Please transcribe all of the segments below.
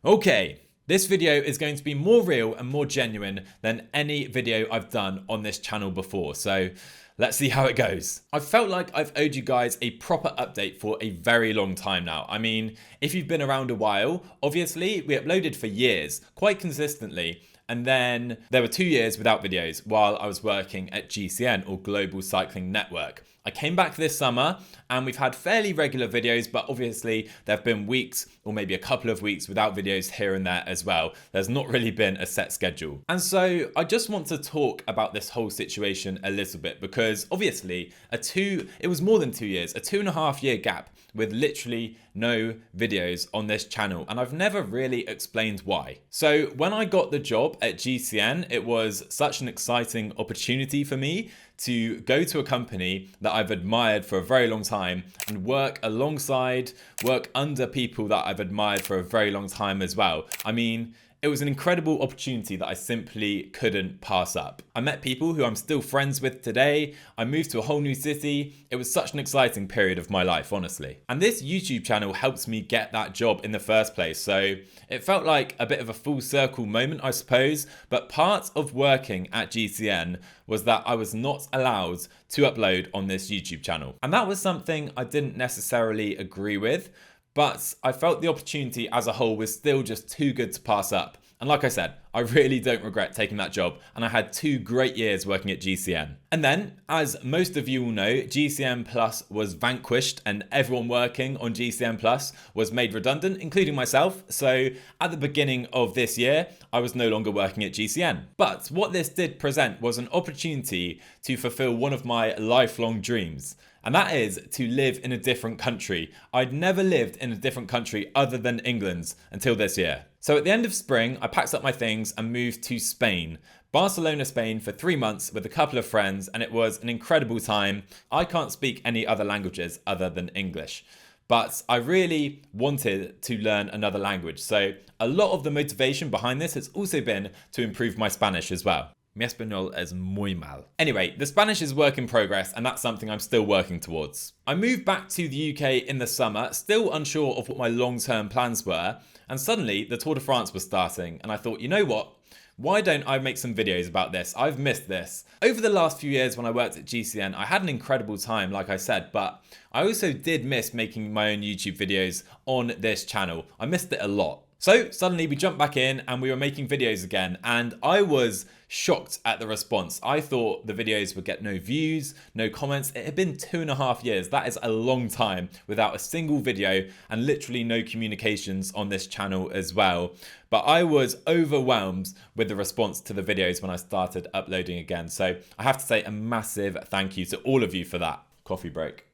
Okay, this video is going to be more real and more genuine than any video I've done on this channel before, so let's see how it goes. I've felt like I've owed you guys a proper update for a very long time now. I mean, if you've been around a while, obviously we uploaded for years, quite consistently, and then there were 2 years without videos while I was working at GCN, or Global Cycling Network. I came back this summer and we've had fairly regular videos, but obviously there have been weeks or maybe a couple of weeks without videos here and there as well. There's not really been a set schedule. And so I just want to talk about this whole situation a little bit, because obviously it was more than 2 years, a 2.5 year gap with literally no videos on this channel, and I've never really explained why. So when I got the job at GCN, it was such an exciting opportunity for me to go to a company that I've admired for a very long time and work under people that I've admired for a very long time as well. I mean, it was an incredible opportunity that I simply couldn't pass up. I met people who I'm still friends with today. I moved to a whole new city. It was such an exciting period of my life, honestly. And this YouTube channel helped me get that job in the first place. So it felt like a bit of a full circle moment, I suppose. But part of working at GCN was that I was not allowed to upload on this YouTube channel. And that was something I didn't necessarily agree with. But I felt the opportunity as a whole was still just too good to pass up. And like I said, I really don't regret taking that job, and I had 2 great years working at GCN. And then, as most of you will know, GCN Plus was vanquished and everyone working on GCN Plus was made redundant, including myself. So at the beginning of this year, I was no longer working at GCN. But what this did present was an opportunity to fulfill one of my lifelong dreams. And that is to live in a different country. I'd never lived in a different country other than England until this year. So at the end of spring, I packed up my things and moved to Spain. Barcelona, Spain for 3 months with a couple of friends, and it was an incredible time. I can't speak any other languages other than English, but I really wanted to learn another language. So a lot of the motivation behind this has also been to improve my Spanish as well. Mi español es muy mal. Anyway, the Spanish is work in progress, and that's something I'm still working towards. I moved back to the UK in the summer, still unsure of what my long-term plans were, and suddenly the Tour de France was starting, and I thought, you know what? Why don't I make some videos about this? I've missed this. Over the last few years when I worked at GCN, I had an incredible time, like I said, but I also did miss making my own YouTube videos on this channel. I missed it a lot. So suddenly we jumped back in and we were making videos again, and I was shocked at the response. I thought the videos would get no views, no comments. It had been 2.5 years. That is a long time without a single video and literally no communications on this channel as well. But I was overwhelmed with the response to the videos when I started uploading again. So I have to say a massive thank you to all of you for that. Coffee break.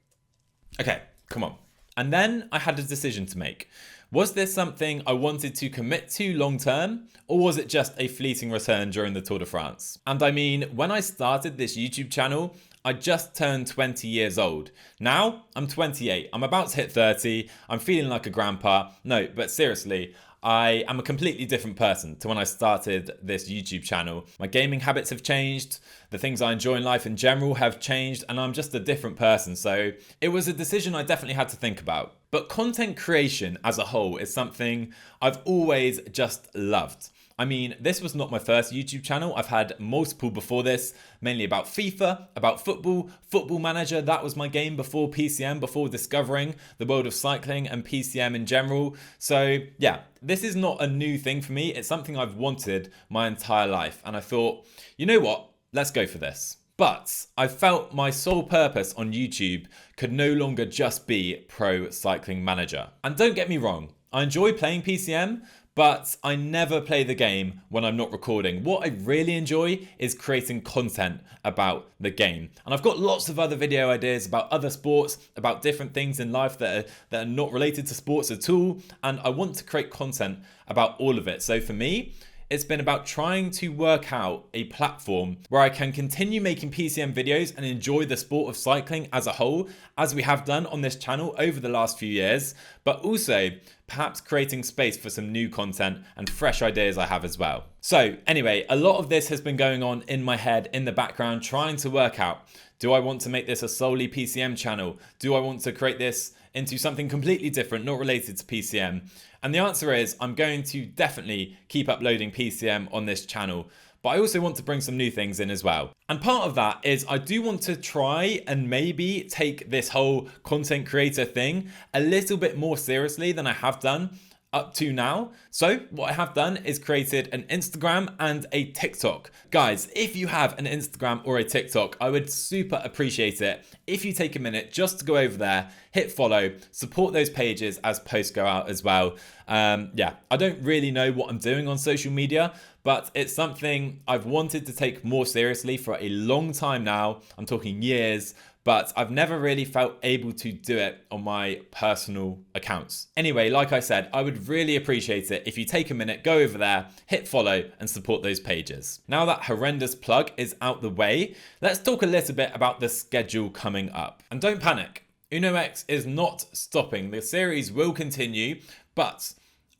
Okay, come on. And then I had a decision to make. Was this something I wanted to commit to long term, or was it just a fleeting return during the Tour de France? And I mean, when I started this YouTube channel, I just turned 20 years old. Now, I'm 28. I'm about to hit 30. I'm feeling like a grandpa. No, but seriously, I am a completely different person to when I started this YouTube channel. My gaming habits have changed, the things I enjoy in life in general have changed, and I'm just a different person. So it was a decision I definitely had to think about. But content creation as a whole is something I've always just loved. I mean, this was not my first YouTube channel. I've had multiple before this, mainly about FIFA, about football, Football Manager. That was my game before PCM, before discovering the world of cycling and PCM in general. So yeah, this is not a new thing for me. It's something I've wanted my entire life. And I thought, you know what? Let's go for this. But I felt my sole purpose on YouTube could no longer just be Pro Cycling Manager. And don't get me wrong, I enjoy playing PCM, but I never play the game when I'm not recording. What I really enjoy is creating content about the game. And I've got lots of other video ideas about other sports, about different things in life that are not related to sports at all. And I want to create content about all of it. So for me, it's been about trying to work out a platform where I can continue making PCM videos and enjoy the sport of cycling as a whole, as we have done on this channel over the last few years, but also perhaps creating space for some new content and fresh ideas I have as well. So anyway, a lot of this has been going on in my head in the background, trying to work out, do I want to make this a solely PCM channel? Do I want to create this into something completely different, not related to PCM? And the answer is I'm going to definitely keep uploading PCM on this channel, but I also want to bring some new things in as well. And part of that is I do want to try and maybe take this whole content creator thing a little bit more seriously than I have done up to now. So what I have done is created an Instagram and a TikTok. Guys, if you have an Instagram or a TikTok, I would super appreciate it if you take a minute just to go over there, hit follow, support those pages as posts go out as well. Yeah, I don't really know what I'm doing on social media, but it's something I've wanted to take more seriously for a long time now. I'm talking years, but I've never really felt able to do it on my personal accounts. Anyway, like I said, I would really appreciate it if you take a minute, go over there, hit follow and support those pages. Now that horrendous plug is out the way, let's talk a little bit about the schedule coming up. And don't panic, UnoX is not stopping. The series will continue, but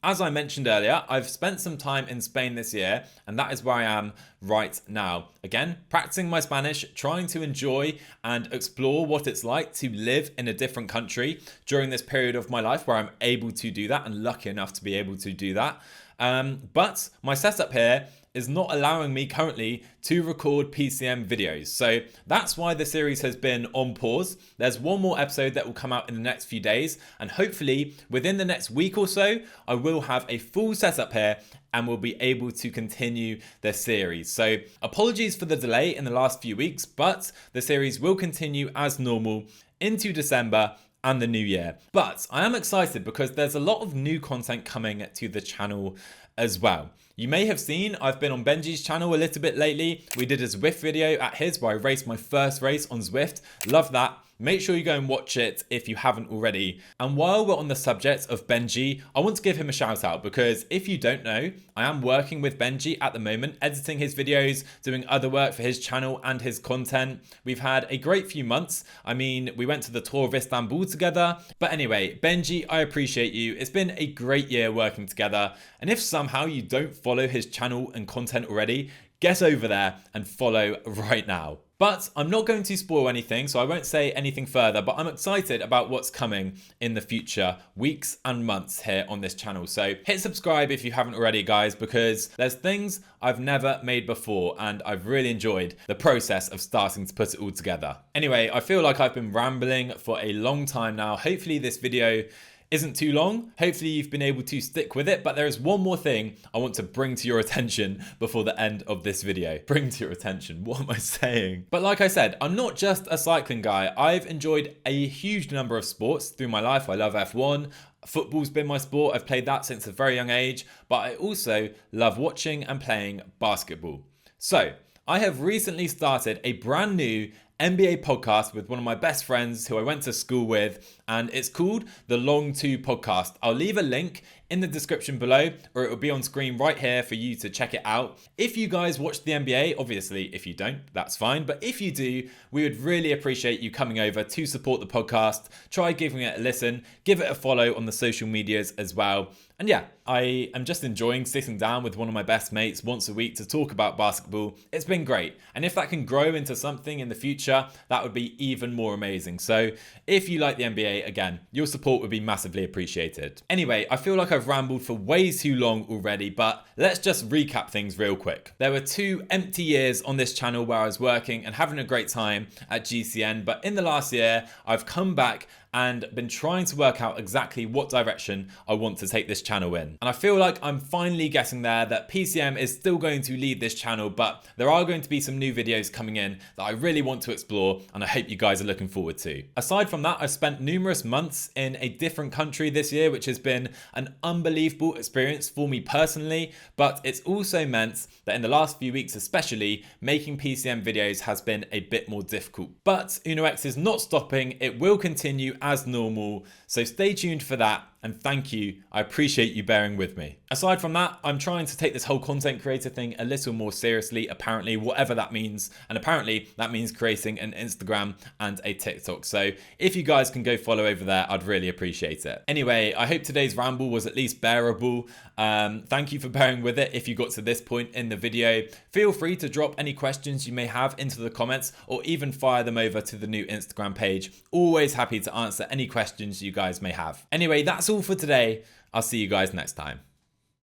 as I mentioned earlier, I've spent some time in Spain this year, and that is where I am right now. Again, practicing my Spanish, trying to enjoy and explore what it's like to live in a different country during this period of my life where I'm able to do that and lucky enough to be able to do that. But my setup here is not allowing me currently to record PCM videos. So that's why the series has been on pause. There's one more episode that will come out in the next few days, and hopefully within the next week or so, I will have a full setup here and will be able to continue the series. So apologies for the delay in the last few weeks, but the series will continue as normal into December and the new year. But I am excited because there's a lot of new content coming to the channel as well. You may have seen I've been on Benji's channel a little bit lately. We did a Zwift video at his where I raced my first race on Zwift. Love that. Make sure you go and watch it if you haven't already. And while we're on the subject of Benji, I want to give him a shout out because if you don't know, I am working with Benji at the moment, editing his videos, doing other work for his channel and his content. We've had a great few months. I mean, we went to the tour of Istanbul together. But anyway, Benji, I appreciate you. It's been a great year working together. And if somehow you don't follow his channel and content already, get over there and follow right now. But I'm not going to spoil anything, so I won't say anything further, but I'm excited about what's coming in the future weeks and months here on this channel. So hit subscribe if you haven't already, guys, because there's things I've never made before and I've really enjoyed the process of starting to put it all together. Anyway, I feel like I've been rambling for a long time now. Hopefully this video isn't too long. Hopefully you've been able to stick with it, but there is one more thing I want to bring to your attention before the end of this video. Bring to your attention, what am I saying? But like I said, I'm not just a cycling guy. I've enjoyed a huge number of sports through my life. I love F1. Football's been my sport. I've played that since a very young age, but I also love watching and playing basketball. So I have recently started a brand new NBA podcast with one of my best friends who I went to school with, and it's called the Long 2 Podcast. I'll leave a link in the description below, or it will be on screen right here for you to check it out. If you guys watch the NBA, obviously if you don't, that's fine, but if you do, we would really appreciate you coming over to support the podcast. Try giving it a listen, give it a follow on the social medias as well. And yeah, I am just enjoying sitting down with one of my best mates once a week to talk about basketball. It's been great. And if that can grow into something in the future, that would be even more amazing. So if you like the NBA, again, your support would be massively appreciated. Anyway, I feel like I've rambled for way too long already, but let's just recap things real quick. There were 2 empty years on this channel where I was working and having a great time at GCN, but in the last year, I've come back and been trying to work out exactly what direction I want to take this channel in. And I feel like I'm finally getting there, that PCM is still going to lead this channel, but there are going to be some new videos coming in that I really want to explore and I hope you guys are looking forward to. Aside from that, I've spent numerous months in a different country this year, which has been an unbelievable experience for me personally, but it's also meant that in the last few weeks especially, making PCM videos has been a bit more difficult. But UnoX is not stopping, it will continue as normal, so stay tuned for that and thank you. I appreciate you bearing with me. Aside from that, I'm trying to take this whole content creator thing a little more seriously, apparently, whatever that means. And apparently that means creating an Instagram and a TikTok. So if you guys can go follow over there, I'd really appreciate it. Anyway, I hope today's ramble was at least bearable. Thank you for bearing with it. If you got to this point in the video, feel free to drop any questions you may have into the comments, or even fire them over to the new Instagram page. Always happy to answer any questions you guys may have. Anyway, that's all for today. I'll see you guys next time.